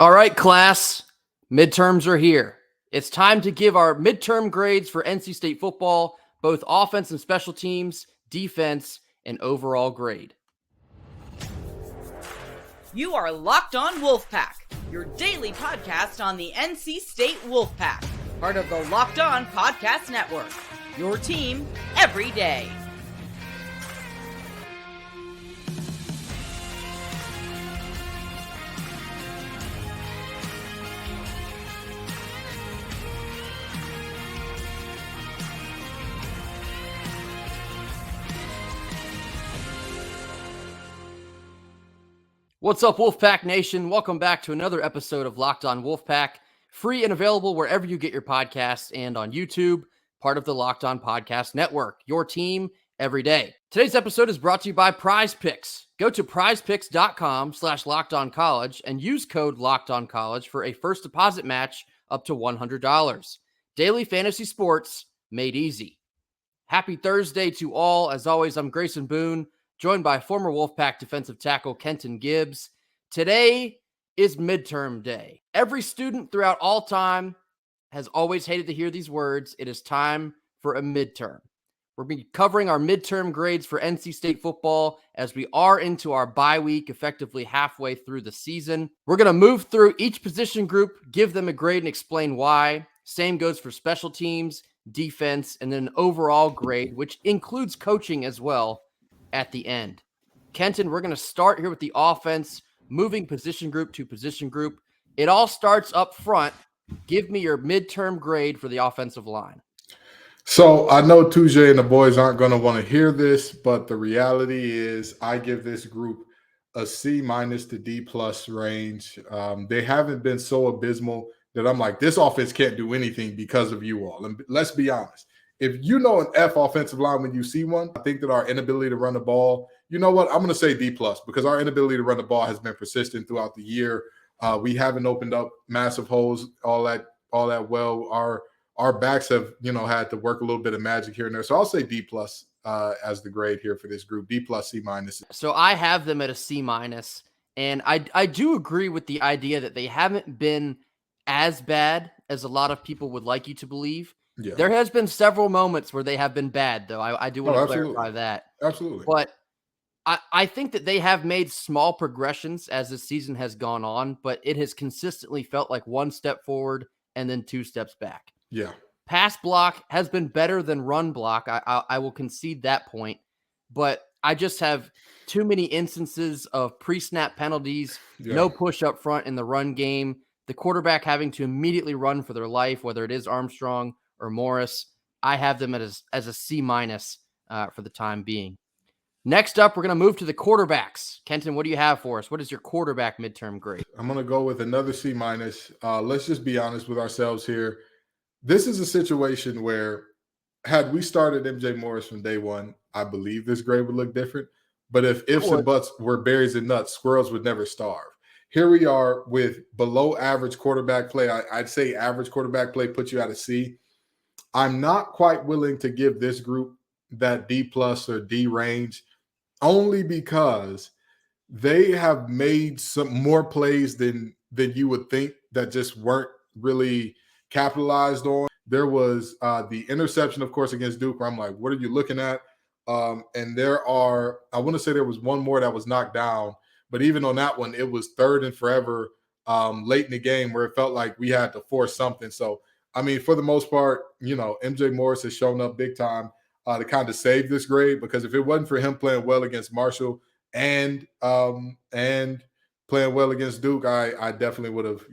All right, class, midterms are here. It's time to give our midterm grades for NC State football, both offense and special teams, defense, and overall grade. You are Locked On Wolfpack, your daily podcast on the NC State Wolfpack, part of the Locked On Podcast Network, your team every day. What's up, Wolfpack Nation? Welcome back to another episode of Locked On Wolfpack, free and available wherever you get your podcasts and on YouTube, part of the Locked On Podcast Network, your team every day. Today's episode is brought to you by PrizePicks. Go to prizepicks.com/lockedoncollege and use code LOCKEDONCollege for a first deposit match up to $100. Daily fantasy sports made easy. Happy Thursday to all. As always, I'm Grayson Boone, joined by former Wolfpack defensive tackle Kenton Gibbs. Today is midterm day. Every student throughout all time has always hated to hear these words. It is time for a midterm. We're going to be covering our midterm grades for NC State football as we are into our bye week, effectively halfway through the season. We're going to move through each position group, give them a grade, and explain why. Same goes for special teams, defense, and then an overall grade, which includes coaching as well at the end. Kenton, we're going to start here with the offense, moving position group to position group. It all starts up front. Give me your midterm grade for the offensive line. So I know Tujay and the boys aren't going to want to hear this, but the reality is I give this group a C- to D+ range. They haven't been so abysmal that I'm like, this offense can't do anything because of you all. And let's be honest. If you know an F offensive line when you see one, I think that our inability to run the ball, you know what? I'm going to say D+ because our inability to run the ball has been persistent throughout the year. We haven't opened up massive holes all that well. Our backs have, had to work a little bit of magic here and there. So I'll say D+ as the grade here for this group. D+, C-. So I have them at a C-, and I do agree with the idea that they haven't been as bad as a lot of people would like you to believe. Yeah. There has been several moments where they have been bad, though. I do want to clarify that. Absolutely. But I think that they have made small progressions as the season has gone on, but it has consistently felt like one step forward and then two steps back. Yeah. Pass block has been better than run block. I will concede that point, but I just have too many instances of pre-snap penalties, no push up front in the run game, the quarterback having to immediately run for their life, whether it is Armstrong or Morris. I have them as a C- for the time being. Next up, we're going to move to the quarterbacks. Kenton, what do you have for us? What is your quarterback midterm grade? I'm going to go with another C-. Let's just be honest with ourselves here. This is a situation where had we started MJ Morris from day one, I believe this grade would look different. But if ifs and buts were berries and nuts, squirrels would never starve. Here we are with below average quarterback play. I'd say average quarterback play puts you at a C. I'm not quite willing to give this group that D+ or D range only because they have made some more plays than you would think that just weren't really capitalized on. There was the interception, of course, against Duke, where I'm like, what are you looking at? And I want to say there was one more that was knocked down, but even on that one, it was third and forever late in the game where it felt like we had to force something. So, I mean, for the most part, MJ Morris has shown up big time to kind of save this grade, because if it wasn't for him playing well against Marshall and playing well against Duke, I definitely would have,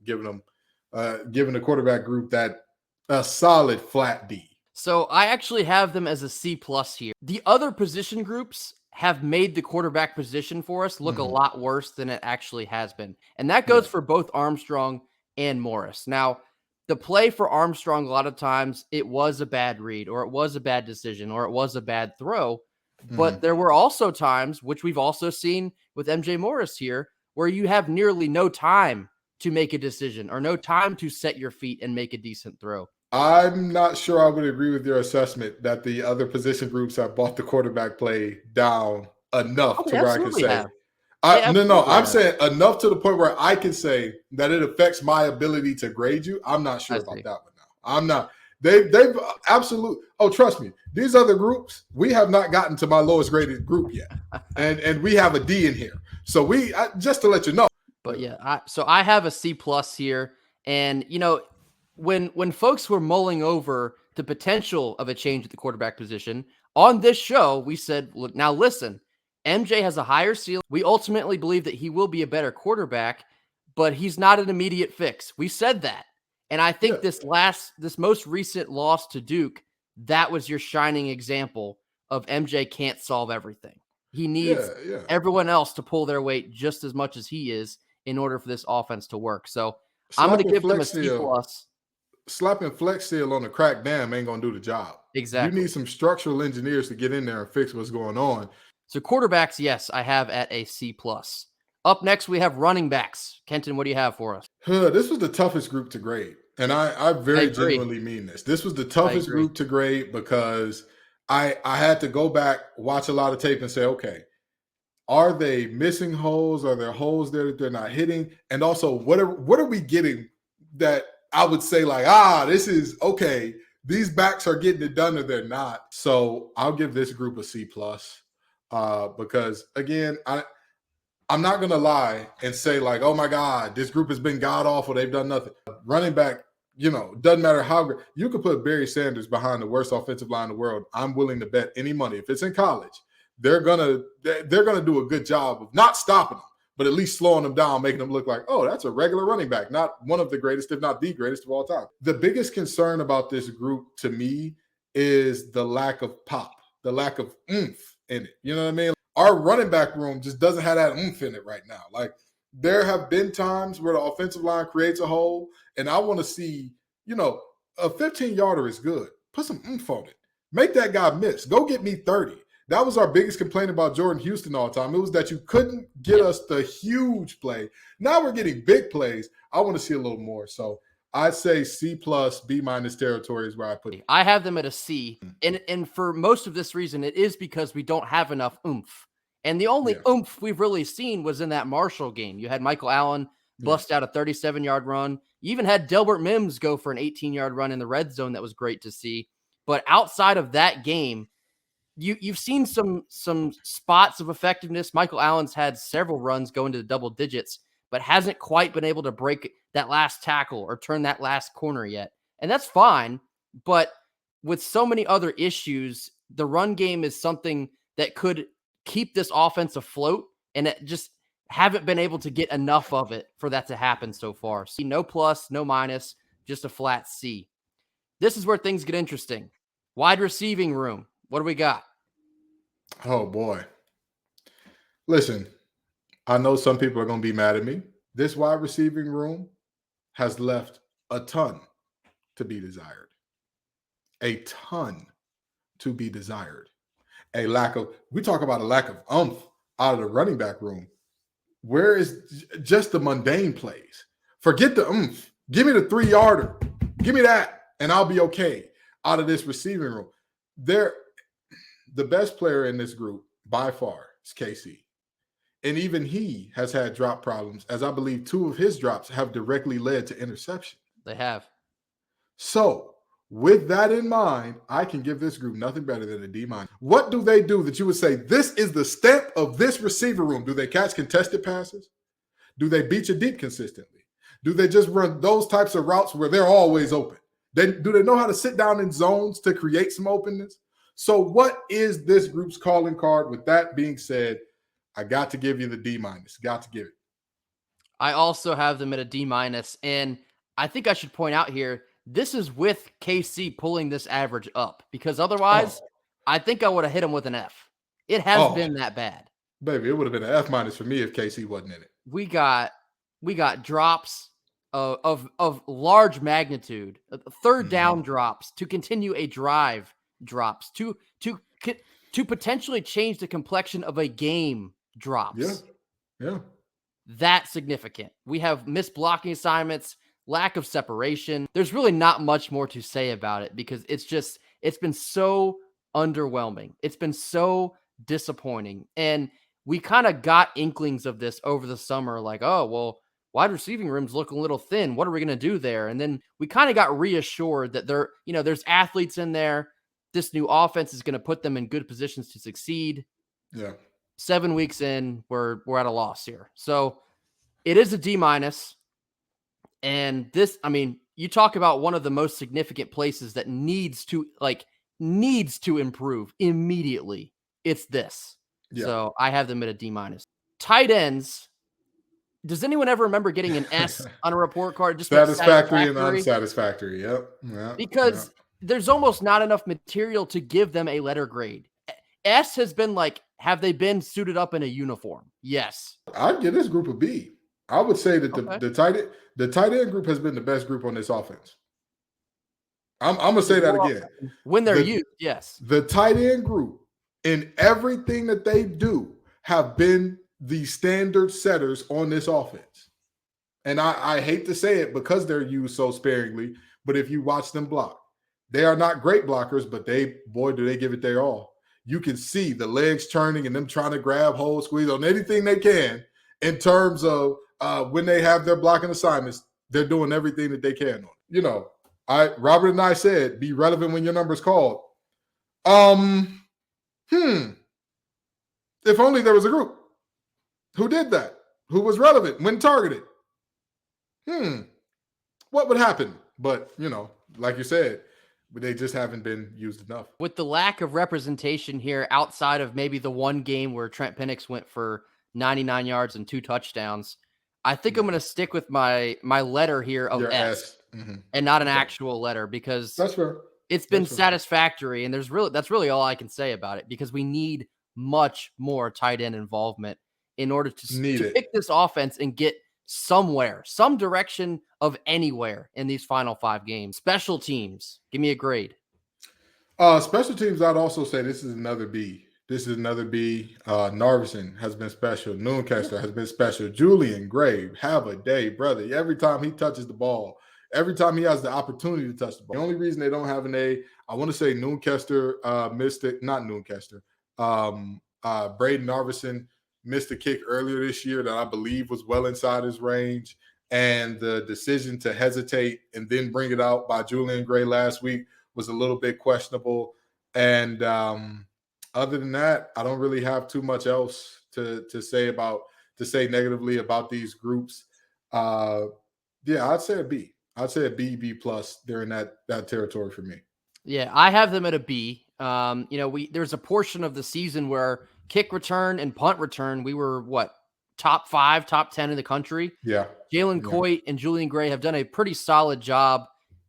given the quarterback group that a solid flat D. So I actually have them as a C+ here. The other position groups have made the quarterback position for us look a lot worse than it actually has been. And that goes for both Armstrong and Morris. Now, the play for Armstrong, a lot of times it was a bad read, or it was a bad decision, or it was a bad throw. But there were also times, which we've also seen with MJ Morris here, where you have nearly no time to make a decision or no time to set your feet and make a decent throw. I'm not sure I would agree with your assessment that the other position groups have brought the quarterback play down enough to where I could say. No. I'm have. saying enough to the point where I can say that it affects my ability to grade you. I'm not sure about that one now. I'm not. They've absolutely. Oh, trust me. These other groups, we have not gotten to my lowest graded group yet, and we have a D in here. So just to let you know. But yeah, so I have a C plus here, and when folks were mulling over the potential of a change at the quarterback position on this show, we said, look, now listen, MJ has a higher ceiling. We ultimately believe that he will be a better quarterback, but he's not an immediate fix. We said that. And I think this most recent loss to Duke, that was your shining example of MJ can't solve everything. He needs everyone else to pull their weight just as much as he is in order for this offense to work. So I'm going to give them a C plus. Slapping Flex Seal on a cracked dam ain't going to do the job. Exactly. You need some structural engineers to get in there and fix what's going on. So quarterbacks, yes, I have at a C plus. Up next, we have running backs. Kenton, what do you have for us? This was the toughest group to grade. And I very genuinely mean this. This was the toughest group to grade because I had to go back, watch a lot of tape and say, okay, are they missing holes? Are there holes there that they're not hitting? And also, what are we getting that I would say like, this is okay. These backs are getting it done or they're not. So I'll give this group a C plus because again, I'm not going to lie and say like, oh my God, this group has been god awful. They've done nothing. Running back, doesn't matter how good. You could put Barry Sanders behind the worst offensive line in the world. I'm willing to bet any money. If it's in college, they're gonna do a good job of not stopping them, but at least slowing them down, making them look like, oh, that's a regular running back, not one of the greatest, if not the greatest of all time. The biggest concern about this group to me is the lack of pop, the lack of oomph in it. You know what I mean? Our running back room just doesn't have that oomph in it right now. Like there have been times where the offensive line creates a hole, and I want to see, a 15-yarder is good. Put some oomph on it. Make that guy miss. Go get me 30. That was our biggest complaint about Jordan Houston all the time. It was that you couldn't get us the huge play. Now we're getting big plays. I want to see a little more. So I'd say C plus, B minus territory is where I put it. I have them at a C. And for most of this reason, it is because we don't have enough oomph. And the only oomph we've really seen was in that Marshall game. You had Michael Allen bust out a 37-yard run. You even had Delbert Mims go for an 18-yard run in the red zone. That was great to see. But outside of that game, you've seen some spots of effectiveness. Michael Allen's had several runs go into the double digits, but hasn't quite been able to break that last tackle or turn that last corner yet. And that's fine. But with so many other issues, the run game is something that could keep this offense afloat, and it just haven't been able to get enough of it for that to happen so far. See, no plus, no minus, just a flat C. This is where things get interesting. Wide receiving room. What do we got? Oh, boy. Listen, I know some people are going to be mad at me. This wide receiving room has left a ton to be desired. A ton to be desired. We talk about a lack of oomph out of the running back room. Where is just the mundane plays? Forget the oomph. Give me the 3-yarder. Give me that, and I'll be okay out of this receiving room. The best player in this group by far is KC. And even he has had drop problems, as I believe 2 of his drops have directly led to interception. They have. So with that in mind, I can give this group nothing better than a D-. What do they do that you would say, this is the stamp of this receiver room? Do they catch contested passes? Do they beat you deep consistently? Do they just run those types of routes where they're always open? Do they know how to sit down in zones to create some openness? So what is this group's calling card? With that being said, I got to give you the D-. Got to give it. I also have them at a D-. And I think I should point out here, this is with KC pulling this average up, because otherwise I think I would have hit him with an F. It has been that bad. Baby, it would have been an F- for me if KC wasn't in it. We got drops of large magnitude, third down drops to continue a drive, drops to potentially change the complexion of a game, drops. Yeah. That's significant. We have missed blocking assignments, lack of separation. There's really not much more to say about it because it's been so underwhelming. It's been so disappointing. And we kind of got inklings of this over the summer, like, oh, well, wide receiving rooms look a little thin. What are we going to do there? And then we kind of got reassured that there's athletes in there. This new offense is going to put them in good positions to succeed. Yeah. 7 weeks in, we're at a loss here. So it is a D-. And this, I mean, you talk about one of the most significant places that needs to improve immediately. It's this. Yeah. So I have them at a D-. Tight ends. Does anyone ever remember getting an S on a report card? Just satisfactory and unsatisfactory. Yep. Because there's almost not enough material to give them a letter grade. S has been like, have they been suited up in a uniform? Yes. I'd give this group a B. I would say that the tight end group has been the best group on this offense. I'm gonna say that again. When they're used, yes. The tight end group in everything that they do have been the standard setters on this offense. And I hate to say it because they're used so sparingly, but if you watch them block, they are not great blockers, but do they give it their all. You can see the legs turning and them trying to grab, hold, squeeze on anything they can in terms of when they have their blocking assignments, they're doing everything that they can on. You know, Robert and I said, be relevant when your number's called. If only there was a group who did that, who was relevant when targeted. What would happen? But, like you said, but they just haven't been used enough. With the lack of representation here outside of maybe the one game where Trent Penix went for 99 yards and 2 touchdowns, I think I'm going to stick with my letter here of S. And not an actual letter because that's fair. It's been satisfactory, and that's really all I can say about it because we need much more tight end involvement in order to pick this offense and get somewhere, some direction of anywhere in these final 5 games. Special teams, give me a grade. Special teams, I'd also say this is another B. Narvison has been special. Noonkester has been special. Julian Gray, have a day, brother. Every time he touches the ball, every time he has the opportunity to touch the ball. The only reason they don't have an A, I want to say Noonkester missed it. Not Noonkester. Braden Narvison missed a kick earlier this year that I believe was well inside his range. And the decision to hesitate and then bring it out by Julian Gray last week was a little bit questionable. And other than that, I don't really have too much else to say negatively about these groups. I'd say a B. I'd say a B plus. They're in that territory for me. Yeah, I have them at a B. There's a portion of the season where kick return and punt return, we were top 5, top 10 in the country. Yeah. Jalen Coit and Julian Gray have done a pretty solid job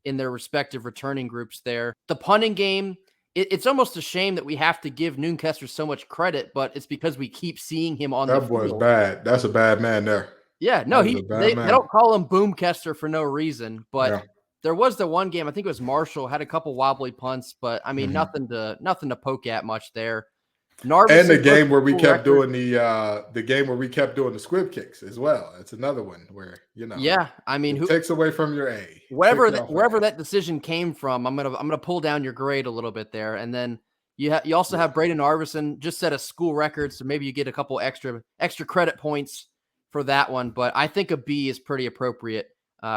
in their respective returning groups there. The punting game, it's almost a shame that we have to give Noonkester so much credit, but it's because we keep seeing him on the field. That boy's bad. That's a bad man there. Yeah, no, they don't call him Boomkester for no reason, but there was the one game, I think it was Marshall, had a couple wobbly punts, but I mean, nothing to poke at much there. Narvison, and the game where we kept doing the squib kicks as well. That's another one where Yeah, I mean, who takes away from your A? Wherever that decision came from, I'm gonna pull down your grade a little bit there, and then you also have Braden Narvison just set a school record, so maybe you get a couple extra credit points for that one. But I think a B is pretty appropriate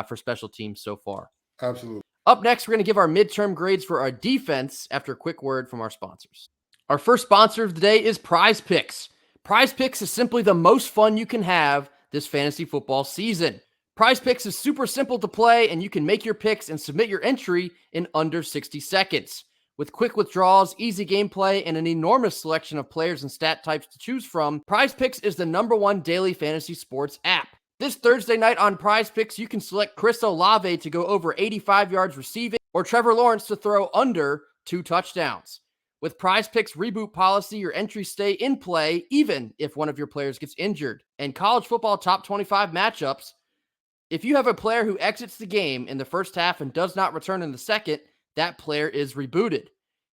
for special teams so far. Absolutely. Up next, we're gonna give our midterm grades for our defense after a quick word from our sponsors. Our first sponsor of the day is PrizePicks. PrizePicks is simply the most fun you can have this fantasy football season. PrizePicks is super simple to play, and you can make your picks and submit your entry in under 60 seconds. With quick withdrawals, easy gameplay, and an enormous selection of players and stat types to choose from, PrizePicks is the #1 daily fantasy sports app. This Thursday night on PrizePicks, you can select Chris Olave to go over 85 yards receiving or Trevor Lawrence to throw under 2 touchdowns. With PrizePicks reboot policy, your entries stay in play even if one of your players gets injured. And college football top 25 matchups, if you have a player who exits the game in the first half and does not return in the second, that player is rebooted.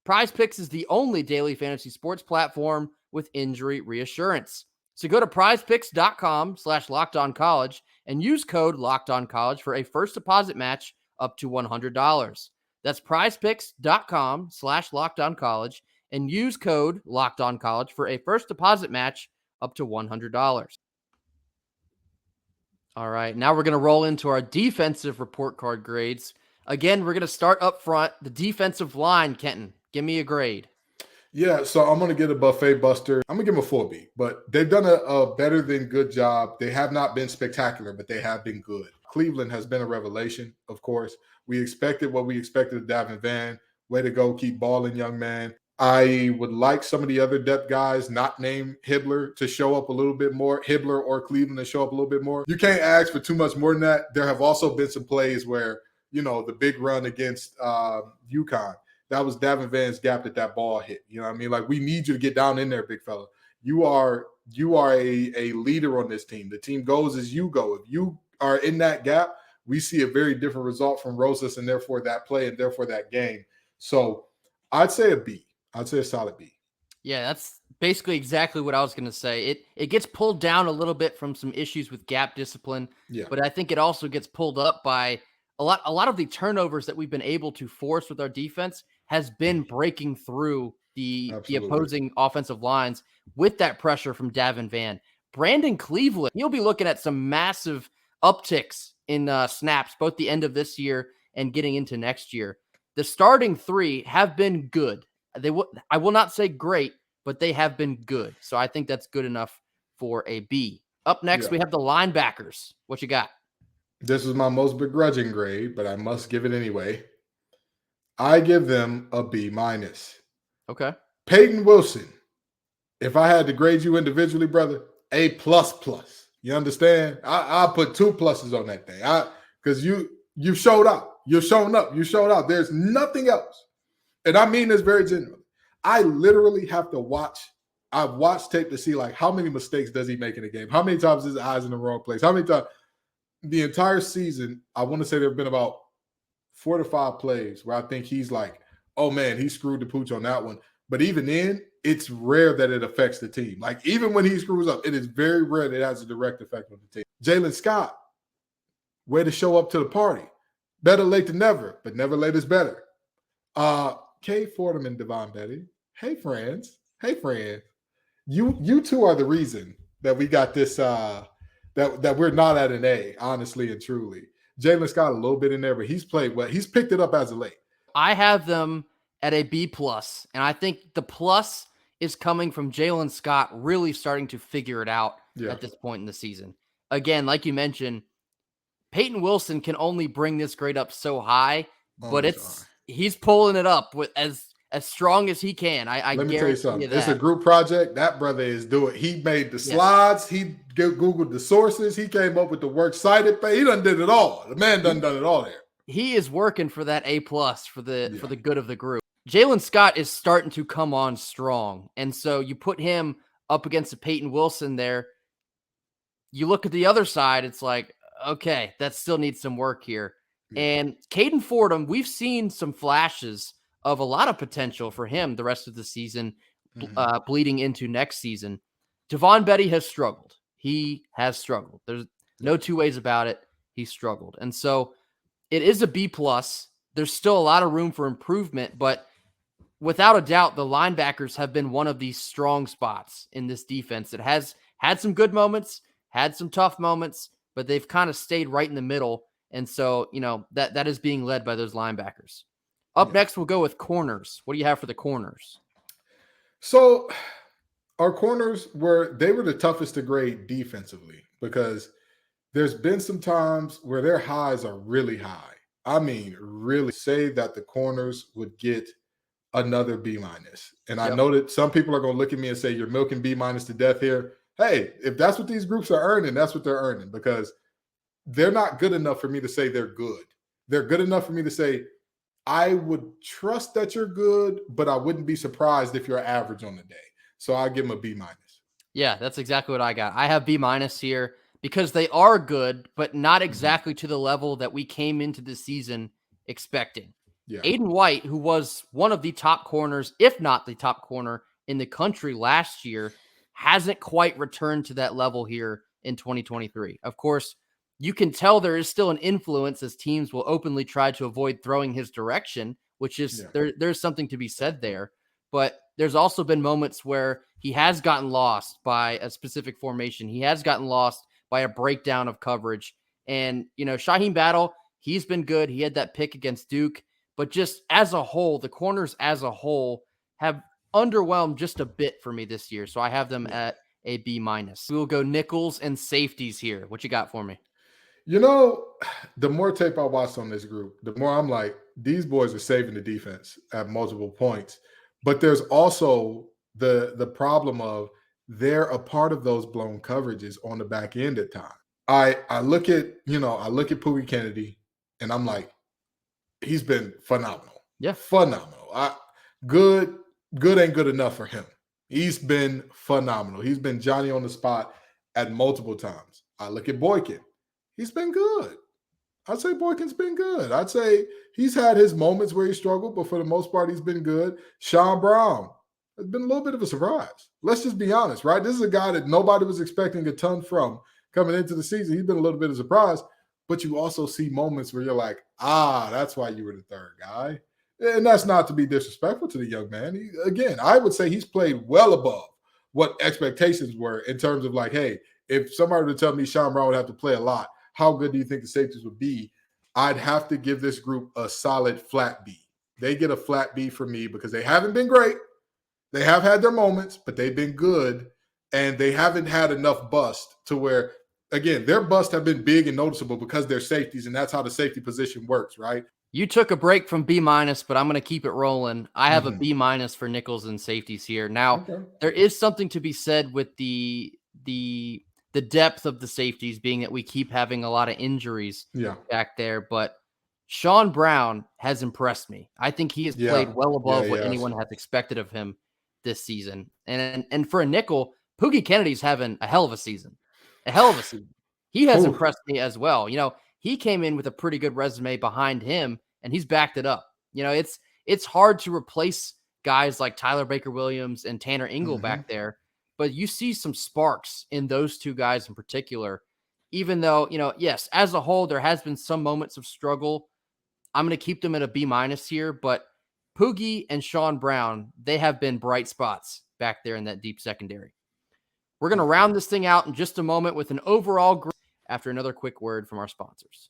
PrizePicks is the only daily fantasy sports platform with injury reassurance. So go to prizepicks.com/lockedoncollege and use code LOCKEDONCollege for a first deposit match up to $100. That's prizepicks.com/lockedoncollege and use code LOCKEDONCollege for a first deposit match up to $100. All right, now we're going to roll into our defensive report card grades. Again, we're going to start up front. The defensive line, Kenton, give me a grade. Yeah, so I'm going to get a buffet buster. I'm going to give them a 4B, but they've done a better than good job. They have not been spectacular, but they have been good. Cleveland has been a revelation, of course. We expected what we expected of Davin Van. Way to go, keep balling, young man. I would like some of the other depth guys, not named Hibbler, to show up a little bit more. Hibbler or Cleveland to show up a little bit more. You can't ask for too much more than that. There have also been some plays where, the big run against UConn, that was Davin Van's gap that ball hit. You know what I mean? Like, we need you to get down in there, big fella. You are a leader on this team. The team goes as you go. If you are in that gap, we see a very different result from Rosas, and therefore that play and therefore that game. So I'd say a B. I'd say a solid B. Yeah, that's basically exactly what I was going to say. It gets pulled down a little bit from some issues with gap discipline, but I think it also gets pulled up by a lot of the turnovers that we've been able to force with our defense has been breaking through the opposing offensive lines with that pressure from Davin Van. Brandon Cleveland, he'll be looking at some massive upticks in snaps, both the end of this year and getting into next year. The starting three have been good. I will not say great, but they have been good. So I think that's good enough for a B. Up next, we have the linebackers. What you got? This is my most begrudging grade, but I must give it anyway. I give them a B-. Okay. Peyton Wilson, if I had to grade you individually, brother, A++. You understand? I'll put 2 pluses on that thing. Because you showed up. You're showing up. You showed out. There's nothing else. And I mean this very genuinely. I literally have to watch. I've watched tape to see, like, how many mistakes does he make in a game? How many times his eyes in the wrong place? How many times? The entire season, I want to say there have been about 4 to 5 plays where I think he's like, oh, man, he screwed the pooch on that one. But even then, it's rare that it affects the team. Like, even when he screws up, it is very rare that it has a direct effect on the team. Jalen Scott, way to show up to the party. Better late than never, but never late is better. Kay Fordham and Devon Betty. Hey, friends. Hey, friends. You two are the reason that we got this, that we're not at an A, honestly and truly. Jalen Scott a little bit in there, but he's played well. He's picked it up as of late. I have them at a B+, and I think the plus is coming from Jalen Scott really starting to figure it out at this point in the season. Again, like you mentioned, Peyton Wilson can only bring this grade up so high, but he's pulling it up with as strong as he can. Let me tell you something. It's a group project. That brother is doing. He made the slides. He Googled the sources. He came up with the works cited. He done did it all. The man done it all there. He is working for that A+ for the good of the group. Jalen Scott is starting to come on strong, and so you put him up against a Peyton Wilson there. You look at the other side. It's like, okay, that still needs some work here. And Caden Fordham, we've seen some flashes of a lot of potential for him the rest of the season, bleeding into next season. Devon Betty has struggled. He has struggled. There's no two ways about it. He struggled. And so it is a B+. There's still a lot of room for improvement, but without a doubt, the linebackers have been one of these strong spots in this defense. It has had some good moments, had some tough moments, but they've kind of stayed right in the middle. And so, that is being led by those linebackers. Up next, we'll go with corners. What do you have for the corners? So our corners were the toughest to grade defensively because there's been some times where their highs are really high. I mean, really say that the corners would get another B-. And I know that some people are going to look at me and say, you're milking B- to death here. Hey, if that's what these groups are earning, that's what they're earning because they're not good enough for me to say they're good. They're good enough for me to say, I would trust that you're good, but I wouldn't be surprised if you're average on the day. So I give them a B-. Yeah, that's exactly what I got. I have B- here because they are good, but not exactly to the level that we came into the season expecting. Aiden White, who was one of the top corners, if not the top corner in the country last year, hasn't quite returned to that level here in 2023. Of course, you can tell there is still an influence as teams will openly try to avoid throwing his direction, which is there's something to be said there. But there's also been moments where he has gotten lost by a specific formation. He has gotten lost by a breakdown of coverage. And, Shaheem Battle, he's been good. He had that pick against Duke. But just as a whole, the corners as a whole have underwhelmed just a bit for me this year. So I have them at a B-. We will go nickels and safeties here. What you got for me? The more tape I watched on this group, the more I'm like, these boys are saving the defense at multiple points. But there's also the problem of they're a part of those blown coverages on the back end at times. I look at Poogie Kennedy, and I'm like, he's been phenomenal. Yeah. Phenomenal. Good ain't good enough for him. He's been phenomenal. He's been Johnny on the spot at multiple times. I look at Boykin. He's been good. I'd say Boykin's been good. I'd say he's had his moments where he struggled, but for the most part, he's been good. Sean Brown has been a little bit of a surprise. Let's just be honest, right? This is a guy that nobody was expecting a ton from coming into the season. He's been a little bit of a surprise, but you also see moments where you're like, that's why you were the third guy. And that's not to be disrespectful to the young man. Again, I would say he's played well above what expectations were in terms of like, hey, if somebody were to tell me Sean Brown would have to play a lot, how good do you think the safeties would be? I'd have to give this group a solid flat B. They get a flat B for me because they haven't been great. They have had their moments, but they've been good, and they haven't had enough bust to where, again, their busts have been big and noticeable because they're safeties, and that's how the safety position works, right? You took a break from B-, but I'm going to keep it rolling. I have a B- for nickels and safeties here. Now, There is something to be said with the depth of the safeties being that we keep having a lot of injuries back there. But Sean Brown has impressed me. I think he has played well above what anyone has expected of him this season. And for a nickel, Poogie Kennedy's having a hell of a season. He has impressed me as well. He came in with a pretty good resume behind him, and he's backed it up. It's hard to replace guys like Tyler Baker-Williams and Tanner Ingle back there, but you see some sparks in those two guys in particular, even though, yes, as a whole, there has been some moments of struggle. I'm going to keep them at a B- here, but Poogie and Sean Brown, they have been bright spots back there in that deep secondary. We're going to round this thing out in just a moment with an overall grade after another quick word from our sponsors.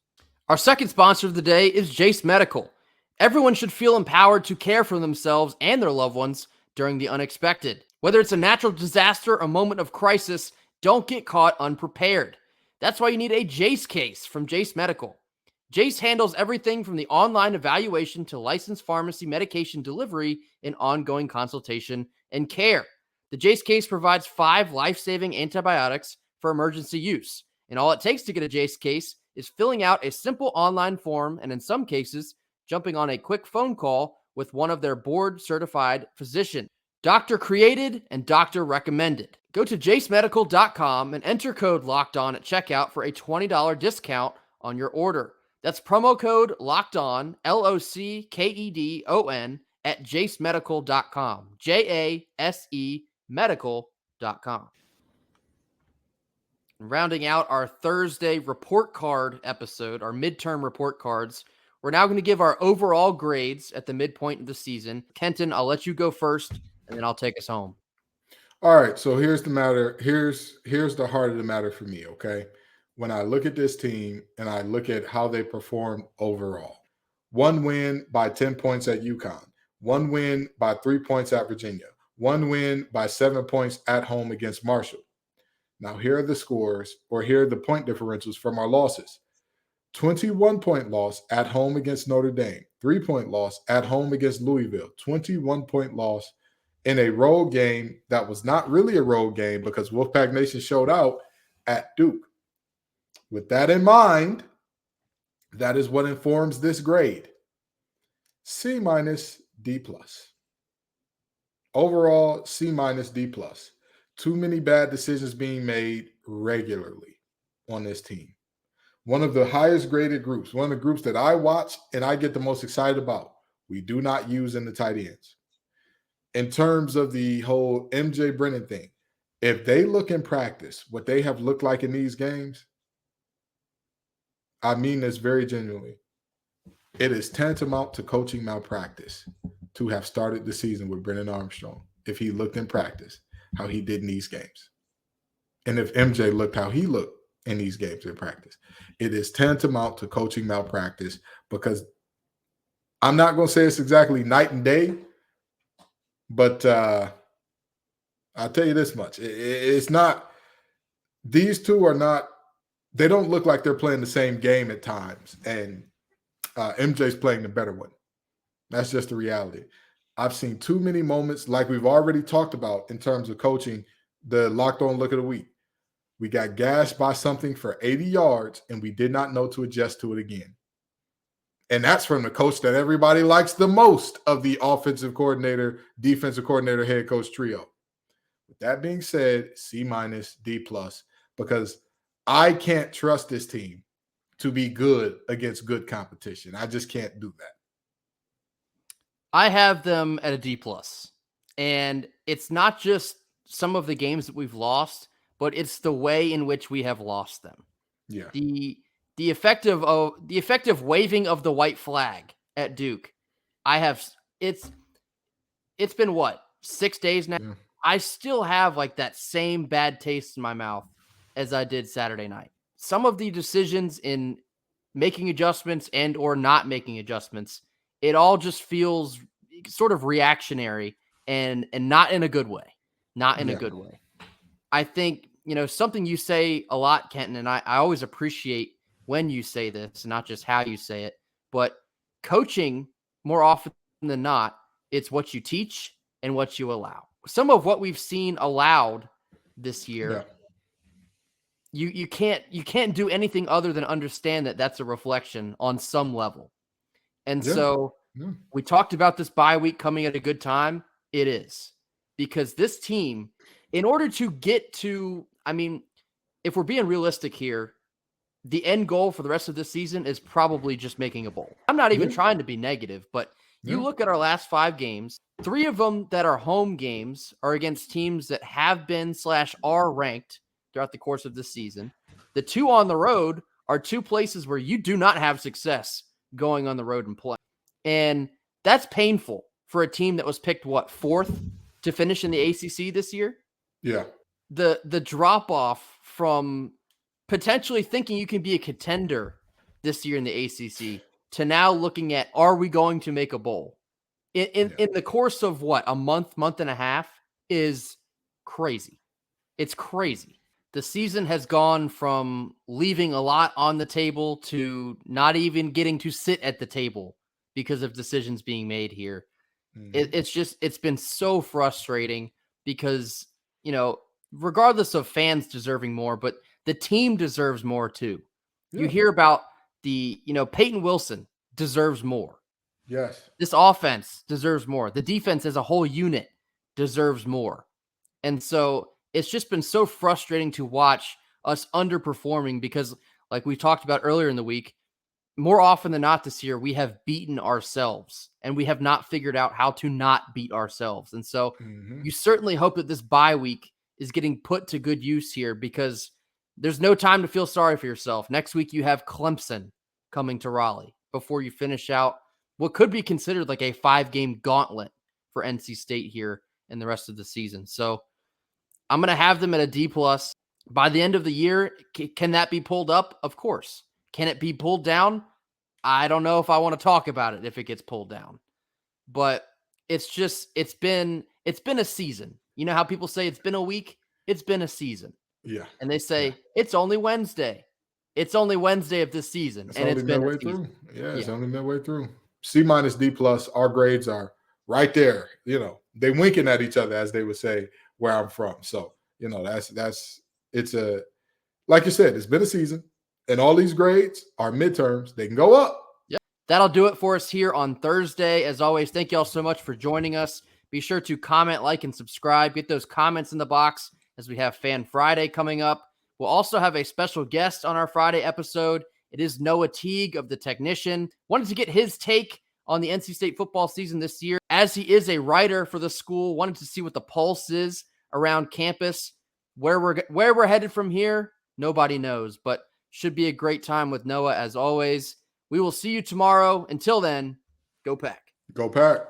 Our second sponsor of the day is Jase Medical. Everyone should feel empowered to care for themselves and their loved ones during the unexpected. Whether it's a natural disaster or a moment of crisis, don't get caught unprepared. That's why you need a Jase case from Jase Medical. Jase handles everything from the online evaluation to licensed pharmacy medication delivery and ongoing consultation and care. The Jase case provides 5 life-saving antibiotics for emergency use. And all it takes to get a Jase case is filling out a simple online form and in some cases, jumping on a quick phone call with one of their board-certified physicians. Doctor created and doctor recommended. Go to jasemedical.com and enter code LOCKEDON at checkout for a $20 discount on your order. That's promo code LOCKEDON, LOCKEDON at jasemedical.com, JASE medical.com. Rounding out our Thursday report card episode, our midterm report cards, we're now going to give our overall grades at the midpoint of the season. Kenton, I'll let you go first, and then I'll take us home. All right, so here's the matter. Here's the heart of the matter for me, okay? When I look at this team and I look at how they performed overall, 1 win by 10 points at UConn, 1 win by 3 points at Virginia, 1 win by 7 points at home against Marshall. Now, here are the scores, or here are the point differentials from our losses. 21-point loss at home against Notre Dame, 3-point loss at home against Louisville, 21-point loss in a road game that was not really a road game because Wolfpack Nation showed out at Duke. With that in mind, that is what informs this grade. C-, D+. Overall, C-, D+. Too many bad decisions being made regularly on this team. One of the highest graded groups, one of the groups that I watch and I get the most excited about, we do not use in the tight ends. In terms of the whole MJ Brennan thing, if they look in practice what they have looked like in these games, I mean this very genuinely, it is tantamount to coaching malpractice to have started the season with Brennan Armstrong if he looked in practice how he did in these games. And if MJ looked how he looked in these games in practice. It is tantamount to coaching malpractice, because I'm not going to say it's exactly night and day, but I'll tell you this much. It's not – these two are not – they don't look like they're playing the same game at times, and MJ's playing the better one. That's just the reality. I've seen too many moments, like we've already talked about in terms of coaching, the Locked On Look of the Week. We got gashed by something for 80 yards, and we did not know to adjust to it again. And that's from the coach that everybody likes the most of the offensive coordinator, defensive coordinator, head coach trio. With that being said, C-, D+, because I can't trust this team to be good against good competition. I just can't do that. I have them at a D+. And it's not just some of the games that we've lost, but it's the way in which we have lost them. Yeah. The effective waving of the white flag at Duke. It's been what, 6 days now? Yeah. I still have like that same bad taste in my mouth as I did Saturday night. Some of the decisions in making adjustments and or not making adjustments, it all just feels sort of reactionary and not in a good way. Not in a good way. I think, something you say a lot, Kenton, and I always appreciate when you say this, not just how you say it, but coaching, more often than not, it's what you teach and what you allow. Some of what we've seen allowed this year, you can't do anything other than understand that that's a reflection on some level. And so we talked about this bye week coming at a good time. It is, because this team, in order to get to, if we're being realistic here, the end goal for the rest of this season is probably just making a bowl. I'm not even trying to be negative, but you look at our last 5 games, 3 of them that are home games are against teams that have been / are ranked throughout the course of this season. The 2 on the road are 2 places where you do not have success going on the road and play. And that's painful for a team that was picked, 4th to finish in the ACC this year? Yeah. The drop-off from potentially thinking you can be a contender this year in the ACC to now looking at, are we going to make a bowl? In the course of a month and a half is crazy. It's crazy. The season has gone from leaving a lot on the table to not even getting to sit at the table because of decisions being made here. It's been so frustrating because, regardless of fans deserving more, but the team deserves more too. Yeah. You hear about Peyton Wilson deserves more. Yes. This offense deserves more. The defense as a whole unit deserves more. And so it's just been so frustrating to watch us underperforming because, like we talked about earlier in the week, more often than not this year, we have beaten ourselves and we have not figured out how to not beat ourselves. And so you certainly hope that this bye week is getting put to good use here, because there's no time to feel sorry for yourself. Next week, you have Clemson coming to Raleigh before you finish out what could be considered like a 5-game gauntlet for NC State here in the rest of the season. So I'm going to have them at a D+. By the end of the year, can that be pulled up? Of course. Can it be pulled down? I don't know if I want to talk about it if it gets pulled down. But it's been a season. You know how people say it's been a week? It's been a season. Yeah. And they say it's only Wednesday. It's only Wednesday of this season. It's only midway through. Yeah, it's only midway through. C-, D+, our grades are right there. They winking at each other, as they would say, where I'm from. So, it's like you said, it's been a season. And all these grades are midterms. They can go up. Yep. That'll do it for us here on Thursday. As always, thank you all so much for joining us. Be sure to comment, like, and subscribe. Get those comments in the box as we have Fan Friday coming up. We'll also have a special guest on our Friday episode. It is Noah Teague of The Technician. Wanted to get his take on the NC State football season this year. As he is a writer for the school, wanted to see what the pulse is around campus. Where we're headed from here, nobody knows, but should be a great time with Noah as always. We will see you tomorrow. Until then, go Pack. Go Pack.